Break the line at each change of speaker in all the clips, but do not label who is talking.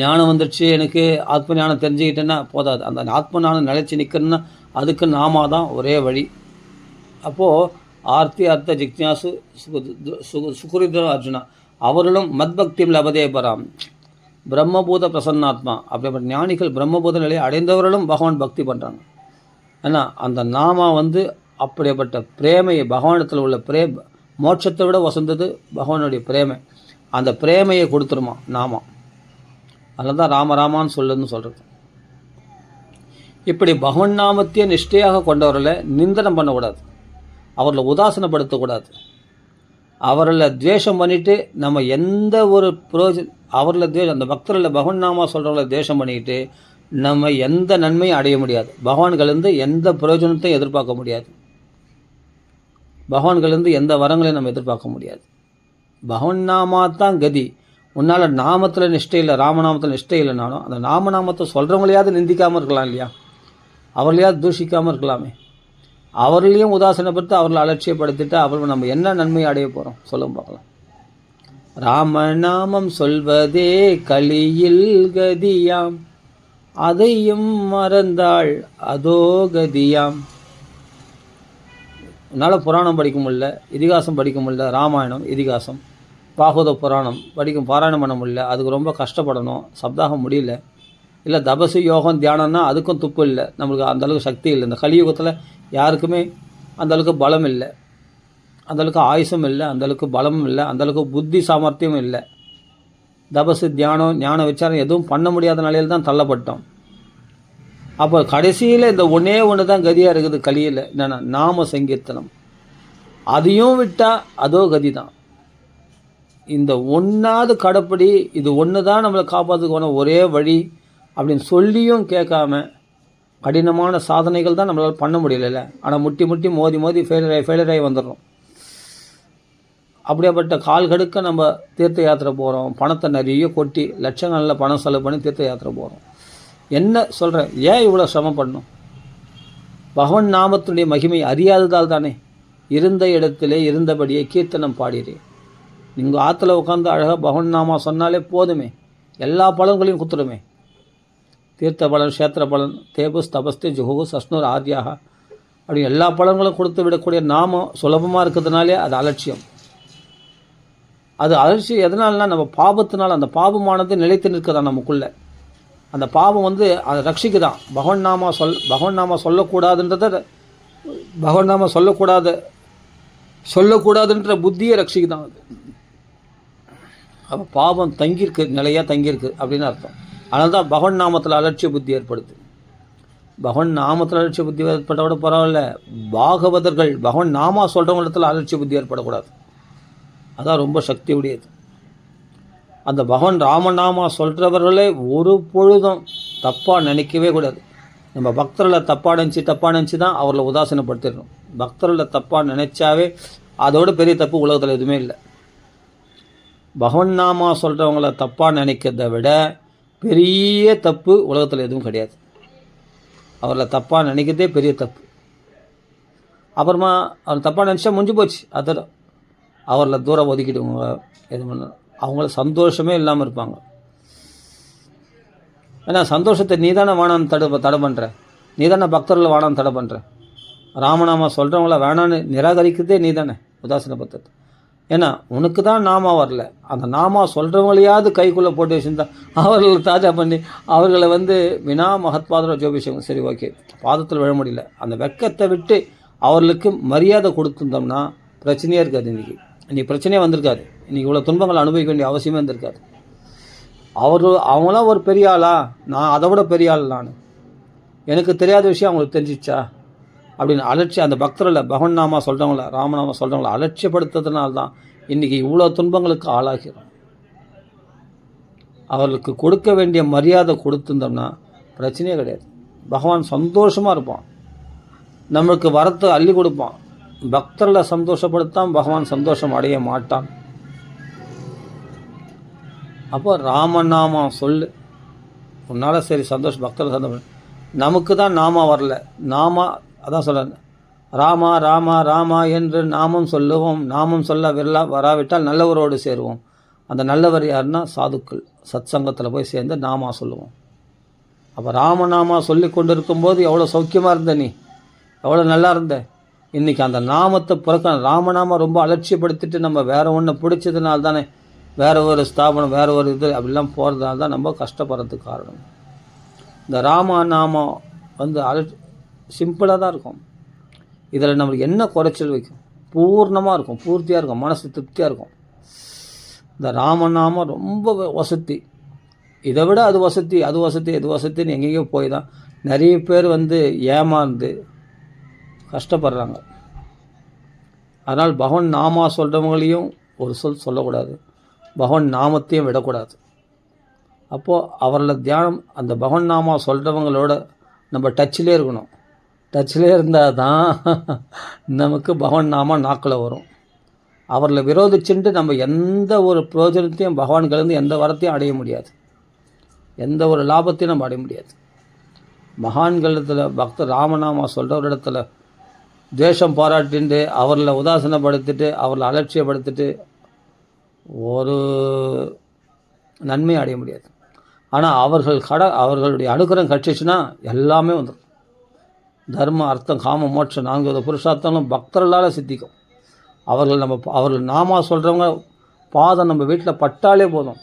ஞானம் வந்துடுச்சு, எனக்கு ஆத்ம ஞானம் தெரிஞ்சுக்கிட்டேன்னா போதாது. அந்த ஆத்ம ஞானம் நிலைச்சி நிற்கணுன்னா அதுக்கு நாம தான் ஒரே வழி. அப்போது ஆர்த்தி அர்த்த ஜிக்ஞாசு சுகுரித அர்ஜுனா அவர்களும் மத்பக்தியும் லபதே பராம் பிரம்மபூத பிரசன்னாத்மா. அப்படிப்பட்ட ஞானிகள் பிரம்மபூத நிலையை அடைந்தவர்களும் பகவான் பக்தி பண்ணுறாங்க. ஏன்னா அந்த நாமா அப்படிப்பட்ட பிரேமையை பகவானத்தில் உள்ள மோட்சத்தை விட வசந்தது பகவானுடைய பிரேமை. அந்த பிரேமையை கொடுத்துருமா நாமா. அதில் தான் ராமராமான்னு சொல்கிறது. இப்படி பகவன் நாமத்தையே நிஷ்டையாக கொண்டவர்களை நிந்தனம் பண்ணக்கூடாது, அவர்களை உதாசனப்படுத்தக்கூடாது, அவர்களை துவேஷம் பண்ணிவிட்டு நம்ம எந்த ஒரு அவர்களை அந்த பக்தர்களில் பகவன் நாமா சொல்கிறவர்களை துவேஷம் பண்ணிக்கிட்டு நம்ம எந்த நன்மையும் அடைய முடியாது. பகவான்களிருந்து எந்த பிரயோஜனத்தையும் எதிர்பார்க்க முடியாது. பகவான்களிருந்து எந்த வரங்களையும் நம்ம எதிர்பார்க்க முடியாது. பகவன் நாமா தான் கதி. உன்னால் நாமத்தில் நிஷ்டை இல்லை, ராமநாமத்தில் நிஷ்டை இல்லைனாலும் அந்த நாமநாமத்தை சொல்கிறவங்களையாவது நிந்திக்காமல் இருக்கலாம் இல்லையா, அவர்களையாவது தூஷிக்காமல் இருக்கலாமே. அவர்களையும் உதாசனப்படுத்தி அவர்களை அலட்சியப்படுத்திட்டு அவர்கள் நம்ம என்ன நன்மையை அடைய போகிறோம் சொல்லும் பார்க்கலாம். ராமநாமம் சொல்வதே கலியில் கதியாம், அதையும் மறந்தாள் அதோ கதியாம். என்னால் புராணம் படிக்க முடியல, இதிகாசம் படிக்க முடியல, ராமாயணம் இதிகாசம் பாகவத புராணம் பாராயணம் பண்ண முடியல, அதுக்கு ரொம்ப கஷ்டப்படணும், சப்தாகம் முடியல. இல்லை தபசு யோகம் தியானம்னா அதுக்கும் துப்பு இல்லை, நம்மளுக்கு அந்தளவுக்கு சக்தி இல்லை. இந்த கலியுகத்தில் யாருக்குமே அந்தளவுக்கு பலம் இல்லை, அந்தளவுக்கு ஆயுசும் இல்லை, அந்தளவுக்கு பலமும் இல்லை, அந்தளவுக்கு புத்தி சாமர்த்தியமும் இல்லை. தபசு தியானம் ஞான விசாரம் எதுவும் பண்ண முடியாத நிலையில் தான் தள்ளப்பட்டோம். அப்போ கடைசியில் இந்த ஒன்று தான் கதியாக இருக்குது கலியில், என்னென்னா நாம சங்கீர்த்தனம். அதையும் விட்டால் அதோ கதி தான். இந்த ஒன்றாவது கடைப்படி, இது ஒன்று தான் நம்மளை காப்பாற்றுக்கான ஒரே வழி அப்படின்னு சொல்லியும் கேட்காம கடினமான சாதனைகள் தான் நம்மளால் பண்ண முடியல. ஆனால் முட்டி மோதி ஃபெயிலர் ஆகி வந்துடுறோம். அப்படியாப்பட்ட கால் கடுக்க நம்ம தீர்த்த யாத்திரை போகிறோம், பணத்தை நிறைய கொட்டி லட்சங்களில் பணம் செலவு பண்ணி தீர்த்த யாத்திரை போகிறோம். என்ன சொல்கிறேன், ஏன் இவ்வளோ சிரமம் பண்ணணும்? பகவன் நாமத்துடைய மகிமை அறியாததால் தானே. இருந்த இடத்திலே இருந்தபடியே கீர்த்தனம் பாடிறேன். நீங்கள் ஆற்றுல உட்காந்து அழகாக பகவன் நாமா சொன்னாலே போதுமே, எல்லா பலன்களையும் கொடுத்துருமே. தீர்த்த பலன், க்ஷேத்திர பலன், தேபுஸ் தபஸ்தே ஜுஹுஸ் அஸ்னூர் ஆர்யாக அப்படி எல்லா பலன்களும் கொடுத்து விடக்கூடிய நாமம் சுலபமாக இருக்கிறதுனாலே அது அலட்சியம். அது அலட்சியம் எதனால்னா நம்ம பாபத்தினால். அந்த பாபமானது நிலைத்து நிற்கதான் நமக்குள்ளே. அந்த பாவம் அதை ரட்சிக்குதான். பகவன் நாமா சொல்லக்கூடாதுன்றத பகவன் நாமா சொல்லக்கூடாதுன்ற புத்தியை ரட்சிக்குதான் அது. அப்போ பாவம் தங்கியிருக்கு, நிலையாக தங்கியிருக்கு அப்படின்னு அர்த்தம். அதனால தான் பகவன் நாமத்தில் அலட்சிய புத்தி ஏற்படுது. பகவன் நாமத்தில் அலட்சிய புத்தி ஏற்பட்டவிட பரவாயில்ல, பாகவதர்கள் பகவன் நாமா சொல்கிறவங்க இடத்துல அலட்சிய புத்தி ஏற்படக்கூடாது. அதான் ரொம்ப சக்தி உடையது. அந்த பகவான் ராமநாமா சொல்கிறவர்களே ஒரு பொழுதும் தப்பாக நினைக்கவே கூடாது. நம்ம பக்தர்களை தப்பாக நினச்சி தான் அவர்களை உதாசீனப்படுத்திடணும். பக்தர்களை தப்பாக நினைச்சாவே அதோட பெரிய தப்பு உலகத்தில் எதுவுமே இல்லை. பகவன் நாமா சொல்கிறவங்கள தப்பாக நினைக்கிறத விட பெரிய தப்பு உலகத்தில் எதுவும் கிடையாது. அவர்களை தப்பாக நினைக்கிறதே பெரிய தப்பு. அப்புறமா அவர் தப்பாக நினச்சா முடிஞ்சு போச்சு, அதோட அவர்களை தூரம் ஒதுக்கிடுவாங்க. எது பண்ண அவங்கள சந்தோஷமே இல்லாமல் இருப்பாங்க. ஏன்னா சந்தோஷத்தை நீ தானே வேணான்னு தடை பண்ணுற, நீ தானே பக்தர்களை வேணான்னு தடை பண்ணுற. ராமநாமா சொல்கிறவங்கள வேணான்னு நிராகரிக்கிறதே நீ தானே உதாசீனப்படுத்துறது. ஏன்னா உனக்கு தான் நாமா வரல, அந்த நாமா சொல்கிறவங்களையாவது கைக்குள்ளே போட்டு வச்சுருந்தா அவர்களை தாஜா பண்ணி அவர்களை வினா மகத்பாதர ஜோபிஷம் சரி ஓகே பாதத்தில் விழ முடியல. அந்த வெக்கத்தை விட்டு அவர்களுக்கு மரியாதை கொடுத்துருந்தோம்னா பிரச்சனையே இருக்காது. இன்றைக்கி பிரச்சனையே வந்திருக்காது. இன்றைக்கி இவ்வளோ துன்பங்களை அனுபவிக்க வேண்டிய அவசியமே இருந்திருக்காது. அவங்களாம் ஒரு பெரிய ஆளா, நான் அதை விட பெரிய ஆள், நான் எனக்கு தெரியாத விஷயம் அவங்களுக்கு தெரிஞ்சிச்சா அப்படின்னு அலட்சியம். அந்த பக்தரில் பகவன் நாமா சொல்கிறவங்கள ராமநாமா சொல்கிறவங்கள அலட்சியப்படுத்துறதுனால்தான் இன்றைக்கி இவ்வளோ துன்பங்களுக்கு ஆளாகிறோம். அவர்களுக்கு கொடுக்க வேண்டிய மரியாதை கொடுத்துருந்தோம்னா பிரச்சனையே கிடையாது. பகவான் சந்தோஷமாக இருப்பான், நம்மளுக்கு வரத்தை அள்ளி கொடுப்பான். பக்தர்களை சந்தோஷப்படுத்தான் பகவான் சந்தோஷம் அடைய மாட்டான். அப்போ ராமநாமா சொல்லு, உன்னால் சரி சந்தோஷம், பக்தர்கள் சந்தோஷம். நமக்கு தான் நாமா வரல. நாமா அதான் சொல்ல, ராமா ராமா ராமா என்று நாமம் சொல்லுவோம், நாமம் சொல்ல வராவிட்டால் நல்லவரோடு சேருவோம். அந்த நல்லவர் யாருன்னா சாதுக்கள், சத் சங்கத்தில் போய் சேர்ந்து நாமா சொல்லுவோம். அப்போ ராமநாமா சொல்லி கொண்டு இருக்கும்போது எவ்வளோ சௌக்கியமாக இருந்த நீ, எவ்வளோ நல்லா இருந்த. இன்றைக்கி அந்த நாமத்தை ராமநாமா ரொம்ப அலட்சியப்படுத்திட்டு நம்ம வேறு ஒன்று பிடிச்சதுனால தானே வேறு ஒரு ஸ்தாபனம், வேறு ஒரு இது அப்படிலாம் போகிறதுனால தான் நம்ம கஷ்டப்படுறதுக்கு காரணம். இந்த ராமநாமம் சிம்பிளாக தான் இருக்கும். இதில் நம்மளுக்கு என்ன குறைச்சல் வைக்கும்? பூர்ணமாக இருக்கும், பூர்த்தியாக இருக்கும், மனசு திருப்தியாக இருக்கும். இந்த ராமநாமம் ரொம்ப வசதி. இதை விட அது வசதி, அது வசதி, இது வசதின்னு எங்கேயோ போய் தான் நிறைய பேர் ஏமாந்து கஷ்டப்படுறாங்க. அதனால் பகவான் நாமா சொல்கிறவங்களையும் ஒரு சொல்லக்கூடாது, பகவான் நாமத்தையும் விடக்கூடாது. அப்போது அவர்கள தியானம் அந்த பகவான் நாமா சொல்கிறவங்களோட நம்ம டச்சிலே இருக்கணும். டச்சிலே இருந்தால் தான் நமக்கு பகவான் நாமா நாக்கில் வரும். அவர்களை விரோதிச்சுட்டு நம்ம எந்த ஒரு பிரயோஜனத்தையும் பகவான்கிலேருந்து எந்த வரத்தையும் அடைய முடியாது, எந்த ஒரு லாபத்தையும் நம்ம அடைய முடியாது. மகான்களிடத்தில் பக்தர் ராமநாமா சொல்கிறவரிடத்துல துவேஷம் பாராட்டிட்டு அவர்களை உதாசனப்படுத்திட்டு அவர்களை அலட்சியப்படுத்திட்டு ஒரு நன்மை அடைய முடியாது. ஆனால் அவர்களுடைய அனுகிரகம் கட்சிச்சுன்னா எல்லாமே வந்துடும். தர்ம அர்த்தம் காம மோட்சம் 4 புருஷார்த்தங்களும் பக்தர்களால் சித்திக்கும். அவர்கள் நாமா சொல்கிறவங்க பாதம் நம்ம வீட்டில் பட்டாலே போதும்,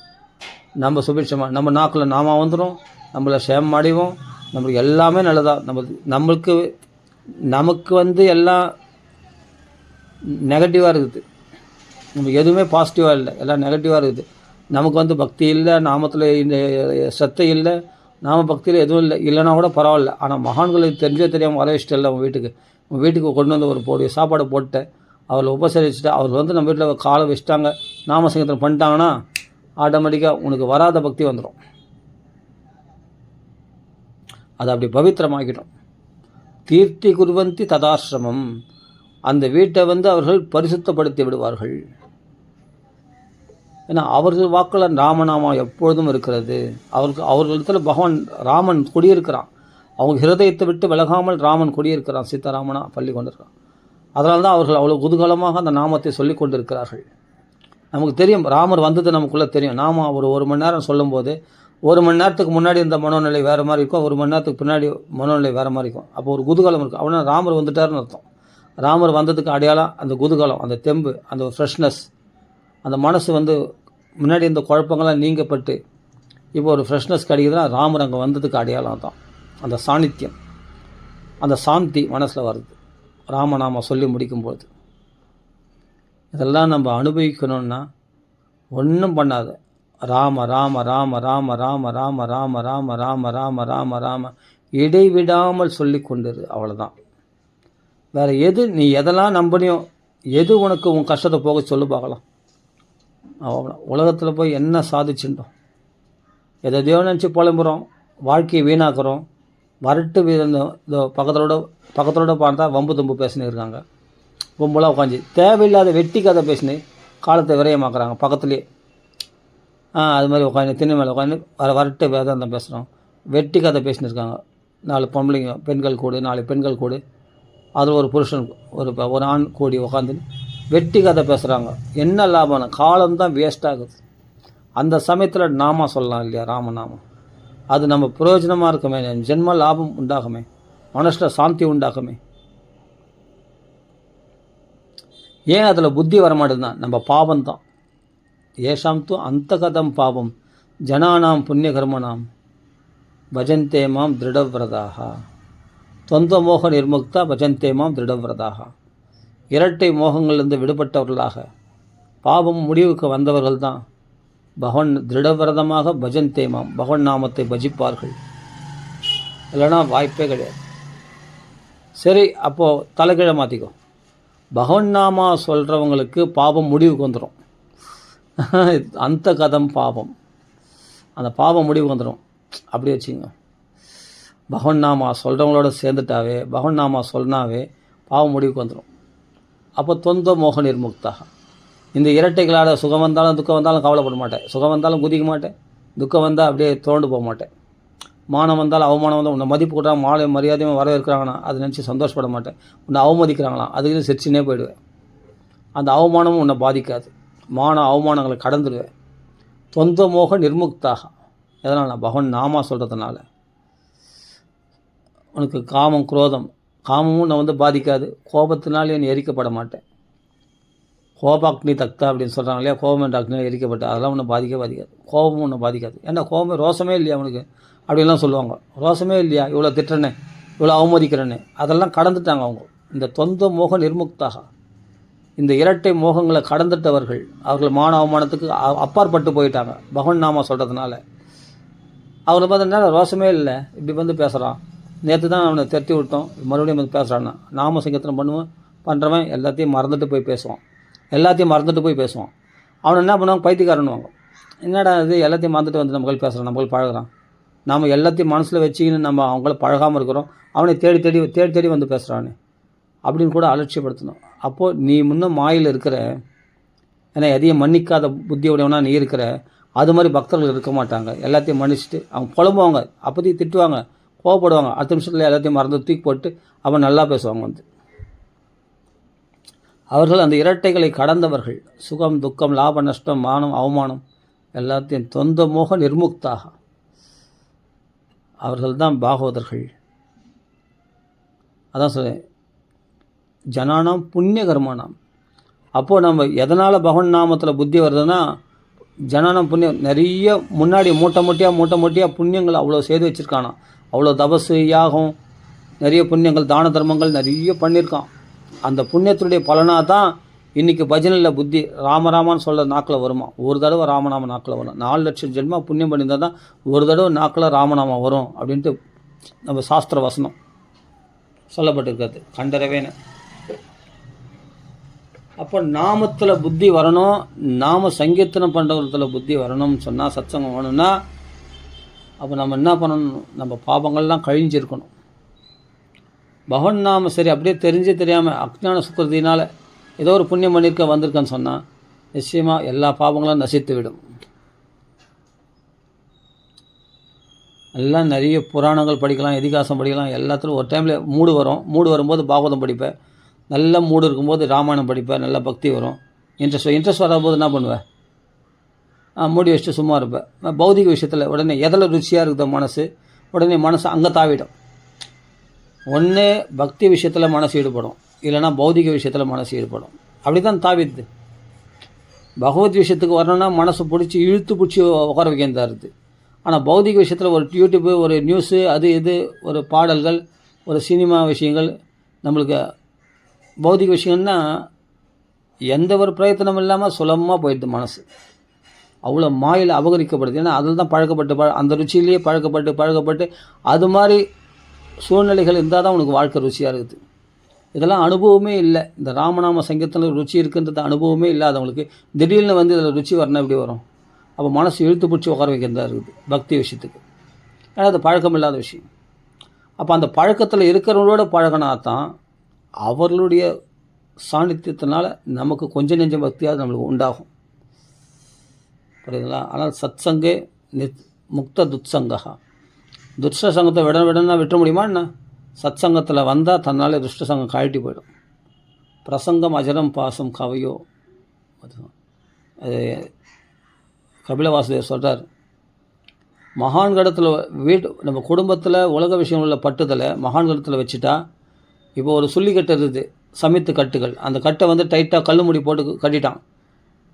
நம்ம சுபிட்சமாக நம்ம நாக்கில் நாமா வந்துடும், நம்மளை சேமம் அடைவோம், நம்மளுக்கு எல்லாமே நல்லதாக. நமக்கு எல்லாம் நெகட்டிவாக இருக்குது, நமக்கு எதுவுமே பாசிட்டிவாக இல்லை, எல்லாம் நெகட்டிவாக இருக்குது. நமக்கு பக்தி இல்லை, நாமத்தில் இந்த சத்தை இல்லை, நாம பக்தியில் எதுவும் இல்லைன்னா கூட பரவாயில்ல. ஆனால் மகான்களுக்கு தெரியாமல் வர வச்சுட்டு இல்லை, உங்கள் வீட்டுக்கு கொண்டு வந்து ஒரு சாப்பாடு போட்டு அவளை உபசரிச்சுட்டு அவர் நம்ம வீட்டில் காலை வச்சுட்டாங்க, நாமசங்கத்தில் பண்ணிட்டாங்கன்னா ஆட்டோமேட்டிக்காக உனக்கு வராத பக்தி வந்துடும். அதை அப்படி பவித்திரமாக்கிட்டோம். தீர்த்தி குர்வந்தி ததாசிரமம், அந்த வீட்டை அவர்கள் பரிசுத்தப்படுத்தி விடுவார்கள். ஏன்னா அவர்கள் வாக்கில் ராமநாமா எப்பொழுதும் இருக்கிறது. அவர்களிடத்தில் பகவான் ராமன் குடியிருக்கிறான். அவங்க ஹிருதயத்தை விட்டு விலகாமல் ராமன் குடியிருக்கிறான், சீதாராமனா பள்ளி கொண்டிருக்கிறான். அதனால தான் அவர்கள் அவ்வளோ குதூகலமாக அந்த நாமத்தை சொல்லி கொண்டிருக்கிறார்கள். நமக்கு தெரியும் ராமர் வந்தது நமக்குள்ளே தெரியும். நாம ஒரு மணி நேரம் சொல்லும்போது 1 மணி நேரத்துக்கு முன்னாடி இந்த மனோநிலை வேறு மாதிரி இருக்கும், 1 மணி நேரத்துக்கு பின்னாடி மனோநிலை வேறு மாதிரி இருக்கும். அப்போ ஒரு குதூகலம் இருக்கும். அப்படின்னா ராமர் வந்துட்டாருன்னு அர்த்தம். ராமர் வந்ததுக்கு அடையாளம் அந்த குதூகலம், அந்த தெம்பு, அந்த ஃப்ரெஷ்னஸ். அந்த மனசு முன்னாடி இந்த குழப்பங்கள்லாம் நீங்கப்பட்டு இப்போ ஒரு ஃப்ரெஷ்னஸ் கிடைக்குதுன்னா ராமர் அங்கே வந்ததுக்கு அடையாளம் தான். அந்த சாநித்தியம், அந்த சாந்தி மனசில் வருது ராமநாம சொல்லி முடிக்கும்போது. இதெல்லாம் நம்ம அனுபவிக்கணும்னா ஒன்றும் பண்ணாது. ராம ராம ராம ராம ராம ராம ராம ராம ராம ராம ராம ராம இடைவிடாமல் சொல்லி கொண்டிரு, அவ்வளோதான். வேறு நீ எதெல்லாம் நம்பினியோ, எது உனக்கு உன் கஷ்டத்தை போக சொல்லு பார்க்கலாம். அவ்வளோ உலகத்தில் போய் என்ன சாதிச்சுட்டோம்? எதையோ நினச்சி புலம்புறோம், வாழ்க்கையை வீணாக்குறோம். வரட்டு இந்த பக்கத்தோட பார்த்தா வம்பு தும்பு பேசினு இருக்காங்க, கும்பலாக உட்காந்து தேவையில்லாத வெட்டி கதை பேசினு காலத்தை விரயமாக்குறாங்க பக்கத்துலேயே. அது மாதிரி உட்காந்து திண்ணை மேலே உட்காந்து வரட்டு வேதாந்தம் பேசுகிறோம், வெட்டி கதை பேசினிருக்காங்க. 4 பொம்பளைங்க பெண்கள் கூடு, 4 பெண்கள் கூடு, அதில் ஒரு புருஷன் ஒரு ஆண் கூடி உட்காந்து வெட்டி கதை பேசுகிறாங்க. என்ன லாபம்? காலம்தான் வேஸ்ட் ஆகுது. அந்த சமயத்தில் நாமா சொல்லலாம் இல்லையா, ராமநாமம். அது நம்ம பிரயோஜனமாக இருக்குமே, ஜென்ம லாபம் உண்டாகுமே, மனசில் சாந்தி உண்டாகுமே. ஏன் அதில் புத்தி வரமாட்டேதுதான்? நம்ம பாவம்தான். ஏஷாம் தூ அந்த கதம் பாவம் ஜனானாம் புண்ணிய கர்மனாம் பஜந்தே மாம் திருடவிரதாக தொந்த மோக நிர்முக்தா பஜந்தே மாம் திருடவிரதாக. இரட்டை மோகங்களிலிருந்து விடுபட்டவர்களாக பாவம் முடிவுக்கு வந்தவர்கள் தான் பகவான் திருடவிரதமாக பஜந்தே மாம், பகவான் நாமத்தை பஜிப்பார்கள். இல்லைனா வாய்ப்பே கிடையாது. சரி, அப்போது தலைகீழ மாற்றிக்கோ. பகவான் நாமா சொல்கிறவங்களுக்கு பாவம் முடிவுக்கு வந்துடும். அந்த கதம் பாவம், அந்த பாவம் முடிவுக்கு வந்துடும். அப்படி வச்சுங்க. பகவான் நாமா சொல்கிறவங்களோட சேர்ந்துட்டாவே, பகவான் நாமா சொன்னாவே பாவம் முடிவுக்கு வந்துடும். அப்போ தொந்த மோக நிர்முக்தாக. இந்த இரட்டைகளால் சுகம் வந்தாலும் துக்கம் வந்தாலும் கவலைப்பட மாட்டேன், சுகம் வந்தாலும் குதிக்க மாட்டேன், துக்கம் வந்தால் அப்படியே தோண்டு போக மாட்டேன், மானம் வந்தாலும் அவமானம் வந்தால் உன்னை மதிப்பு கொடுறாங்க, மாலை மரியாதையும் வரவேற்கிறாங்கன்னா அதை நினச்சி சந்தோஷப்பட மாட்டேன், உன்னை அவமதிக்கிறாங்களாம் அதுக்கு சிரிச்சுனே போயிடுவேன். அந்த அவமானமும் உன்னை பாதிக்காது, அவமானங்களை கடந்துடுவேன். தொந்த மோக நிர்முக்தாக. எதனால்? நான் பகவான் நாமா சொல்கிறதுனால. உனக்கு காமம் குரோதம், காமமும் நான் பாதிக்காது, கோபத்தினாலே நீ எரிக்கப்பட மாட்டேன். கோபாக்னி தக்தா அப்படின்னு சொல்கிறாங்க இல்லையா, கோபம் என்ற அக்னியில் எரிக்கப்பட்ட, அதெல்லாம் ஒன்றும் பாதிக்காது. கோபமும் ஒன்றும் பாதிக்காது. ஏன்னா கோபமே ரோசமே இல்லையா அவனுக்கு அப்படின்லாம் சொல்லுவாங்க. ரோசமே இல்லையா, இவ்வளோ திட்டுறனே, இவ்வளோ அவமதிக்கிறனே, அதெல்லாம் கடந்துட்டாங்க அவங்க. இந்த தொந்த மோக நிர்முக்தாக, இந்த இரட்டை மோகங்களை கடந்துட்டவர்கள், அவர்கள் மான அவமானத்துக்கு அப்பாற்பட்டு போயிட்டாங்க பகவான் நாமா சொல்கிறதுனால. அவரை பார்த்தீங்கன்னா ரோசமே இல்லை, இப்படி பேசுகிறான், நேற்று தான் அவனை திரட்டி விட்டோம், மறுபடியும் பேசுகிறான்னா, நாம சங்கீர்த்தனம் பண்ணுறவன் எல்லாத்தையும் மறந்துட்டு போய் பேசுவான். அவனை என்ன பண்ணுவாங்க, பைத்தியக்காரன்னுவாங்க. என்னடா இது எல்லாத்தையும் மறந்துட்டு வந்து நம்மகள் பேசுகிறான், நம்மகள் பழகிறான், நாம் எல்லாத்தையும் மனசில் வச்சுக்கின்னு நம்ம அவங்கள பழகாமல் இருக்கிறோம், அவனை தேடி தேடி வந்து பேசுகிறானே அப்படின்னு கூட அலட்சியப்படுத்தணும். அப்போது நீ முன்னும் மாயில் இருக்கிற, ஏன்னா எதையும் மன்னிக்காத புத்தியுடையவனா நீ இருக்கிற, அது மாதிரி பக்தர்கள் இருக்க மாட்டாங்க. எல்லாத்தையும் மன்னிச்சுட்டு அவங்க புலம்புவாங்க, அப்போதைக்கு திட்டுவாங்க, கோவப்படுவாங்க, அடுத்த நிமிஷத்தில் எல்லாத்தையும் மறந்து தூக்கி போட்டு அவன் நல்லா பேசுவாங்க. அவர்கள் அந்த இரட்டைகளை கடந்தவர்கள். சுகம் துக்கம் லாப நஷ்டம் மானம் அவமானம் எல்லாத்தையும் தொந்த மோக நிர்முக்தாக. அவர்கள்தான் பாகவதர்கள். அதான் சொல்கிறேன், ஜனானாம் புண்ணிய கர்மானாம். அப்போது நம்ம எதனால் பகவான் நாமத்தில் புத்தி வருதுன்னா, ஜனானாம் புண்ணியம், நிறைய முன்னாடி மூட்டை மூட்டையாக புண்ணியங்கள் அவ்வளோ செய்து வச்சுருக்கானா, அவ்வளோ தபசு யாகம், நிறைய புண்ணியங்கள் தான தர்மங்கள் நிறைய பண்ணியிருக்கான். அந்த புண்ணியத்துடைய பலனாக தான் இன்றைக்கி பஜனையில் புத்தி ராமராமான்னு சொல்ல நாக்கில் வருமா. ஒரு தடவை ராமநாம நாக்கில் வரும். 4 லட்சம் ஜென்மா புண்ணியம் பண்ணியிருந்தால் தான் ஒரு தடவை நாக்கில் ராமநாமம் வரும் அப்படின்ட்டு நம்ம சாஸ்திர வசனம் சொல்லப்பட்டிருக்காது கண்டறவேன்னு. அப்போ நாமத்தில் புத்தி வரணும், நாம சங்கீர்த்தனம் பண்ணுறதுல புத்தி வரணும்னு சொன்னால், சத்சங்கம் வேணும்னா அப்போ நம்ம என்ன பண்ணணும், நம்ம பாபங்கள்லாம் கழிஞ்சிருக்கணும். பகவான் நாம சரி அப்படியே தெரியாமல் அஜ்ஞான சுக்கிரத்தினால் ஏதோ ஒரு புண்ணியம் வந்திருக்கேன்னு சொன்னால் நிச்சயமாக எல்லா பாவங்களும் நசித்து விடும். எல்லாம் நிறைய புராணங்கள் படிக்கலாம், இதிகாசம் படிக்கலாம், எல்லாத்துலையும் ஒரு டைமில் மூடு வரும்போது பாகவதம் படிப்பேன், நல்ல மூடு இருக்கும்போது ராமாயணம் படிப்பேன், நல்ல பக்தி வரும். இன்ட்ரெஸ்ட் வரும்போது என்ன பண்ணுவேன், மூடி வச்சுட்டு சும்மா இருப்பேன். பௌதிக விஷயத்தில் உடனே எதில் ருச்சியாக இருக்குது மனசு, உடனே மனசு அங்கே தாவிடும். ஒன்று பக்தி விஷயத்தில் மனசு ஈடுபடும், இல்லைனா பௌதிக விஷயத்தில் மனசு ஈடுபடும். அப்படி தான் தாவிடுது. பகவத் விஷயத்துக்கு வரணும்னா மனசை பிடிச்சி இழுத்து பிடிச்சி உட்கார வைக்கிறதா இருக்குது. ஆனால் பௌதிக விஷயத்தில் ஒரு யூடியூப்பு, ஒரு நியூஸு, அது இது, ஒரு பாடல்கள், ஒரு சினிமா விஷயங்கள், நம்மளுக்கு பௌதிக விஷயம்னா எந்த ஒரு பிரயத்தனம் இல்லாமல் சுலபமாக போயிடுது மனசு. அவ்வளோ மாயில் அபகரிக்கப்படுது. ஏன்னா அதில் தான் அந்த ருச்சியிலேயே பழக்கப்பட்டு அது மாதிரி சூழ்நிலைகள் இருந்தால் தான் உனக்கு வாழ்க்கை ருச்சியாக இருக்குது. இதெல்லாம் அனுபவமே இல்லை. இந்த ராமநாம சங்கீர்த்தனில் ருச்சி இருக்குன்றது அனுபவமே இல்லாதவங்களுக்கு திடீர்னு இதில் ருச்சி வரணும் எப்படி வரும்? அப்போ மனசு இழுத்து பிடிச்சி உட்கார வைக்கிறதா இருக்குது பக்தி விஷயத்துக்கு. ஏன்னா அது பழக்கம் இல்லாத விஷயம். அப்போ அந்த பழக்கத்தில் இருக்கிறவங்களோட பழகினா தான் அவர்களுடைய சாநித்தியத்தினால நமக்கு கொஞ்சம் நெஞ்சம் பக்தியாக நம்மளுக்கு உண்டாகும். புரியுதுங்களா? ஆனால் சத்சங்கே முக்த துத்சங்கா. துஷ்ட சங்கத்தை விடனா விட்டுற முடியுமா என்ன? சத் சங்கத்தில் வந்தால் தன்னாலே துஷ்ட சங்கம் கழட்டி போயிடும். பிரசங்கம் அஜரம் பாசம் கவையோ, அது கபிலவாசுதேவர் சொல்கிறார். மகான்கடத்தில் நம்ம குடும்பத்தில் உலக விஷயம் உள்ள பட்டுதலை மகான்கடத்தில் வச்சுட்டா, இப்போ ஒரு சுள்ளிக்கட்டு இருக்குது, சமித்து கட்டுகள், அந்த கட்டை டைட்டாக கல் மூடி போட்டு கட்டிட்டான்.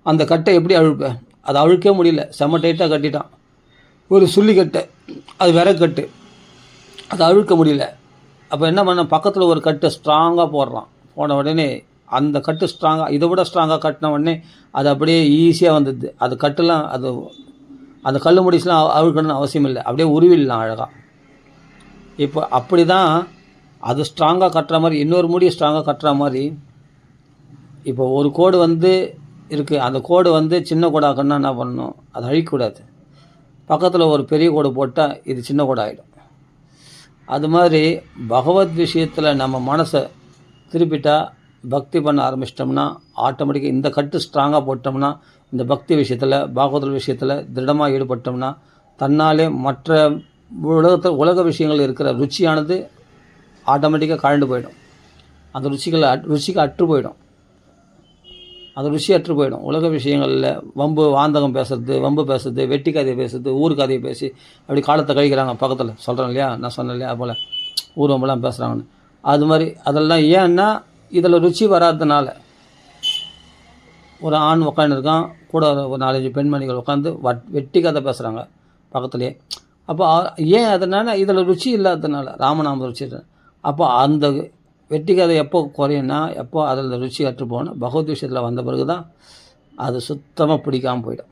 அந்த கட்டை எப்படி அழுப்பேன்? அதை அழுக்கவே முடியல, செம்ம டைட்டாக கட்டிட்டான். ஒரு சுள்ளிக்கட்டை, அது விறக்கட்டு, அதை அழுக்க முடியல. அப்போ என்ன பண்ண, பக்கத்தில் ஒரு கட்டு ஸ்ட்ராங்காக போன உடனே அந்த கட்டு ஸ்ட்ராங்காக, இதை விட ஸ்ட்ராங்காக கட்டின உடனே அது அப்படியே ஈஸியாக வந்தது. அது கட்டுலாம், அது அந்த கல் முடிச்சுலாம் அழுக்கணும்னு அவசியம் இல்லை, அப்படியே உருவிடலாம் அழகாக. இப்போ அப்படி தான் அது ஸ்ட்ராங்காக கட்டுற மாதிரி இன்னொரு மூடி ஸ்ட்ராங்காக கட்டுற மாதிரி. இப்போ ஒரு கோடு இருக்குது, அந்த கோடு சின்ன கோடாக்கணுன்னா என்ன பண்ணணும், அதை அழிக்கக்கூடாது. பக்கத்தில் ஒரு பெரிய கோடு போட்டால் இது சின்ன கோடு ஆகிடும். அது மாதிரி பகவத் விஷயத்தில் நம்ம மனசை திருப்பிட்டா, பக்தி பண்ண ஆரம்பிச்சிட்டோம்னா ஆட்டோமேட்டிக்காக இந்த கட்டு ஸ்ட்ராங்காக போட்டோம்னா, இந்த பக்தி விஷயத்தில் பாகவத விஷயத்தில் திருடமாக ஈடுபட்டோம்னா தன்னாலே மற்ற உலக விஷயங்கள் இருக்கிற ருச்சியானது ஆட்டோமேட்டிக்காக கழண்டு போயிடும். அந்த ருச்சிக்கு அற்று போயிடும். அது ருசியற்று போயிடும். உலக விஷயங்களில் வாந்தகம் பேசுறது, வெட்டி கதையை பேசுறது, ஊர் கதையை பேசி அப்படி காலத்தை கழிக்கிறாங்க. பக்கத்தில் சொல்கிறேன் இல்லையா, நான் சொன்னேன் இல்லையா, போல் ஊர்வம்பெல்லாம் பேசுகிறாங்கன்னு. அது மாதிரி அதெல்லாம் ஏன்னா இதில் ருச்சி வராததுனால. ஒரு ஆண் உட்காந்துருக்கான், கூட ஒரு 4-5 பெண்மணிகள் உட்காந்து வெட்டி கதை பேசுகிறாங்க பக்கத்துலேயே. அப்போ ஏன் அதனால இதில் ருச்சி இல்லாததுனால, ராமநாம ருச்சி. அப்போ அந்த வெட்டி கதை எப்போ குறையும்னா, எப்போ அதில் ருச்சி அற்று போகணும், பகவத் விஷயத்தில் வந்த பிறகு தான் அது சுத்தமாக பிடிக்காமல் போயிடும்.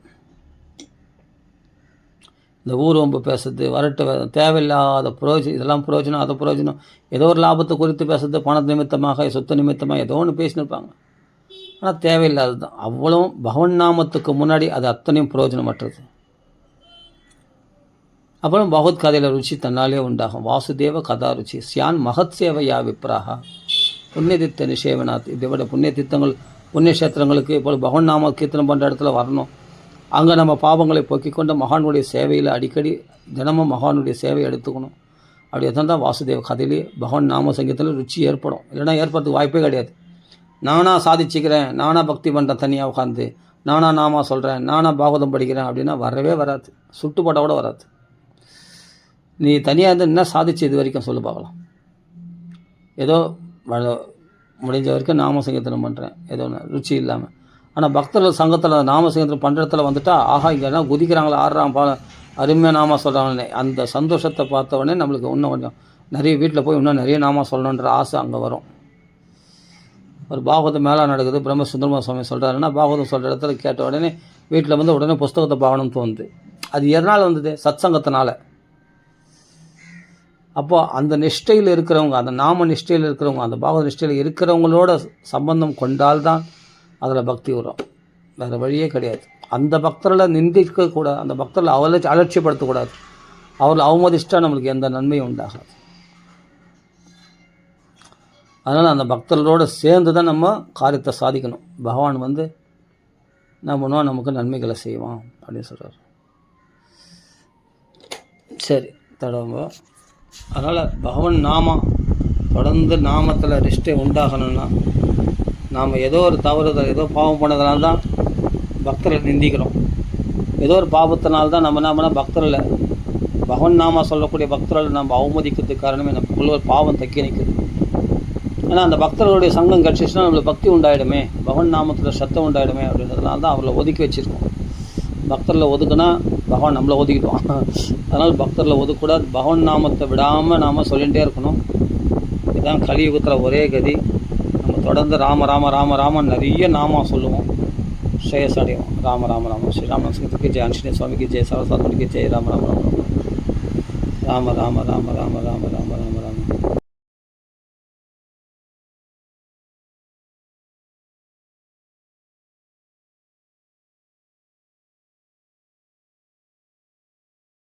இந்த ஊர்வம்பு பேசுறது, தேவையில்லாத இதெல்லாம் புரோஜனம், அதை புரோஜனம், ஏதோ ஒரு லாபத்தை குறித்து பேசுறது, பண நிமித்தமாக சொத்து நிமித்தமாக ஏதோ ஒன்று பேசினிருப்பாங்க. ஆனால் தேவையில்லாதது தான். அவ்வளோ பகவன் நாமத்துக்கு முன்னாடி அது அத்தனையும் புரோஜனமற்றது. அப்புறம் பகவத் கதையில் ருச்சி தன்னாலே உண்டாகும். வாசுதேவ கதா ருச்சி சியான் மகத் சேவையா விப்ராக புண்ணியதித்த நிஷேவனாத். இதை விட புண்ணியக்ஷேத்திரங்களுக்கு இப்போ பகவன் நாம கீர்த்தனம் பண்ணுற இடத்துல வரணும். அங்கே நம்ம பாவங்களை போக்கிக் கொண்டு மகானுடைய சேவையில் அடிக்கடி தினமும் மகானுடைய சேவையை எடுத்துக்கணும். அப்படி எதான் வாசுதேவ கதையிலே பகவான் நாம சங்கீதத்தில் ருச்சி ஏற்படும். இல்லைனா ஏற்படுறதுக்கு வாய்ப்பே கிடையாது. நானாக சாதிச்சுக்கிறேன், நானாக பக்தி பண்ணுறேன், தனியாக உட்காந்து நானாக நாமா சொல்கிறேன், நானாக பாகவதம் படிக்கிறேன் அப்படின்னா வரவே வராது. சுட்டுப்பட்ட கூட வராது. நீ தனியாக இருந்து என்ன சாதிச்சு இது வரைக்கும் சொல்லு பார்க்கலாம். ஏதோ முடிஞ்ச வரைக்கும் நாம சங்கீதனம் பண்ணுறேன், ஏதோ ஒன்று ருச்சி இல்லாமல். ஆனால் பக்தர்கள் சங்கத்தில் நாம சங்கீதனம் பண்ணுற இடத்துல வந்துட்டால் ஆஹா இங்கேனா குதிக்கிறாங்களா, ஆடுறான், அருமையாக நாம சொல்கிறாங்களே, அந்த சந்தோஷத்தை பார்த்த உடனே நம்மளுக்கு இன்னும் கொஞ்சம் நிறைய வீட்டில் போய் இன்னும் நிறைய நாம சொல்லணுன்ற ஆசை அங்கே வரும். ஒரு பாகவதம் மேலே நடக்குது, பிரம்ம சுந்தரமா சுவாமி சொல்கிறாருன்னா பாகவதம் சொல்கிற இடத்துல கேட்ட உடனே வீட்டில் வந்து உடனே புஸ்தகத்தை பார்க்கணும்னு தோணுது. அது எதனால் வந்தது? சத்சங்கத்தினால. அப்போது அந்த நிஷ்டையில் இருக்கிறவங்க, அந்த நாம நிஷ்டையில் இருக்கிறவங்க, அந்த பாகவத நிஷ்டையில் இருக்கிறவங்களோட சம்பந்தம் கொண்டால்தான் அதில் பக்தி வரும். வேறு வழியே கிடையாது. அந்த பக்தர்களை நிந்திக்கக்கூடாது, அந்த பக்தர்களை அலட்சியப்படுத்தக்கூடாது. அவர்கள் அவமதிச்சிட்டா நம்மளுக்கு எந்த நன்மையும் உண்டாகாது. அதனால் அந்த பக்தர்களோடு சேர்ந்து தான் நம்ம காரியத்தை சாதிக்கணும். பகவான் வந்து என்ன பண்ணுவான், நமக்கு நன்மைகளை செய்வான் அப்படின்னு சொல்கிறார். சரி தடவை. அதனால் பகவான் நாமம் தொடர்ந்து நாமத்தில் நிஷ்டை உண்டாகணும்னா நாம் ஏதோ ஒரு தவறுதல், ஏதோ பாவம் பண்ணதுனால தான் பக்தர்களை நிந்திக்கிறோம். ஏதோ ஒரு பாவத்தினால்தான் நம்ம என்ன பண்ணால் பக்தர்களை, பகவான் நாம சொல்லக்கூடிய பக்தர்களை நம்ம அவமதிக்கிறதுக்கு காரணமே நமக்குள்ள ஒரு பாவம் தக்கி நிற்குது. ஆனால் அந்த பக்தர்களுடைய சங்கம் கிடச்சிச்சுன்னா நம்மளுக்கு பக்தி உண்டாயிடுமே, பகவான் நாமத்தில் சத்தம் உண்டாயிடுமே அப்படின்றதுனால தான் அவர்களை ஒதுக்கி வச்சுருக்கோம். பக்தரில் ஒதுக்குனா பகவான் நம்மளை ஒதுக்கிடுவான். அதனால் பக்தரில் ஒதுக்கூடாது. பகவான் நாமத்தை விடாமல் நாம் சொல்லிகிட்டே இருக்கணும். இதுதான் கலியுகத்தில் ஒரே கதி. நம்ம தொடர்ந்து ராம ராம ராம ராம நிறைய நாமா சொல்லுவோம், ஸ்ரேயஸ் அடைவோம். ராம ராம ராம ஸ்ரீராமகிருஷ்ணத்துக்கு ஜெய், ஆஞ்சநேய சுவாமிக்கு ஜெய், சரஸ்வதிக்கு ஜெய், ராம ராம ராம ராம ராம ராம ராம ராம ராம ராம